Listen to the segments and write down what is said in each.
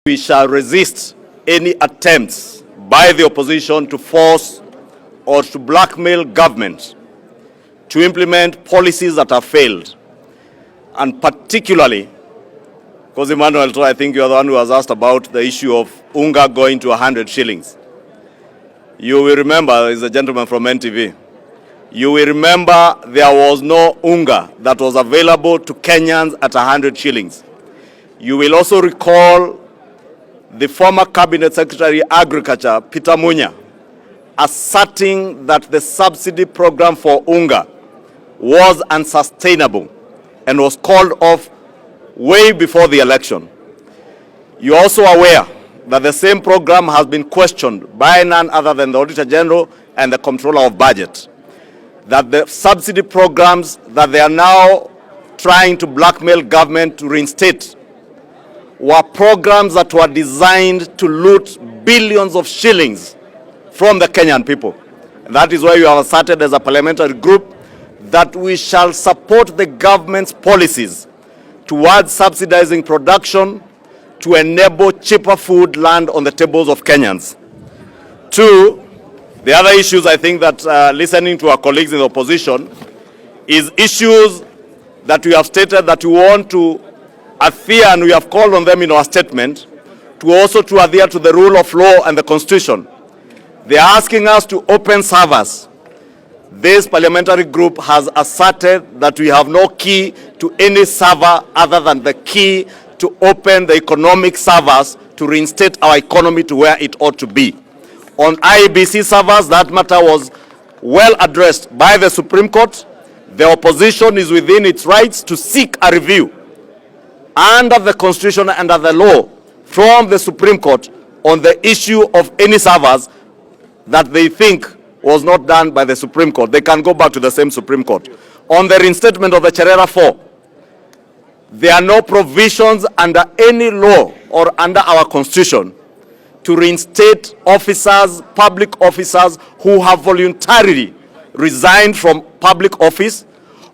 We shall resist any attempts by the opposition to force or to blackmail government to implement policies that have failed. And particularly, because Emmanuel, I think you are the one who has asked about the issue of unga going to 100 shillings. You will remember, there's a gentleman from NTV. You will remember there was no unga that was available to Kenyans at 100 shillings. You will also recall the former Cabinet Secretary Agriculture, Peter Munya, asserting that the subsidy program for unga was unsustainable and was called off way before the election. You're also aware that the same program has been questioned by none other than the Auditor General and the Comptroller of Budget. That the subsidy programs that they are now trying to blackmail government to reinstate were programs that were designed to loot billions of shillings from the Kenyan people. And that is why we have asserted as a parliamentary group that we shall support the government's policies towards subsidizing production to enable cheaper food land on the tables of Kenyans. Two, the other issues I think that listening to our colleagues in the opposition is issues that we have stated that we want to adhere, and we have called on them in our statement, to also to adhere to the rule of law and the Constitution. They are asking us to open servers. This parliamentary group has asserted that we have no key to any server other than the key to open the economic servers to reinstate our economy to where it ought to be. On IEBC servers, that matter was well addressed by the Supreme Court. The opposition is within its rights to seek a review under the Constitution and under the law from the Supreme Court on the issue of any servers that they think was not done by the Supreme Court. They can go back to the same Supreme Court. On the reinstatement of the Cherera 4, there are no provisions under any law or under our Constitution to reinstate officers, public officers who have voluntarily resigned from public office,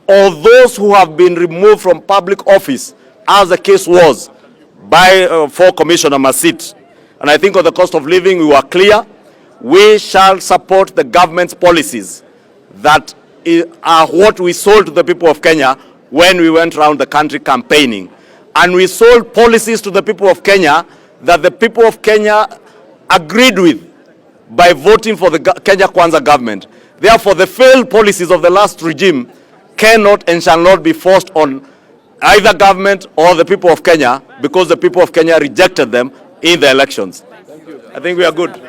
or those who have been removed from public office, as the case was by for Commissioner Masit. And I think on the cost of living, we were clear. We shall support the government's policies that are what we sold to the people of Kenya when we went around the country campaigning. And we sold policies to the people of Kenya that the people of Kenya agreed with by voting for the Kenya Kwanza government. Therefore, the failed policies of the last regime cannot and shall not be forced on either government or the people of Kenya, because the people of Kenya rejected them in the elections. I think we are good.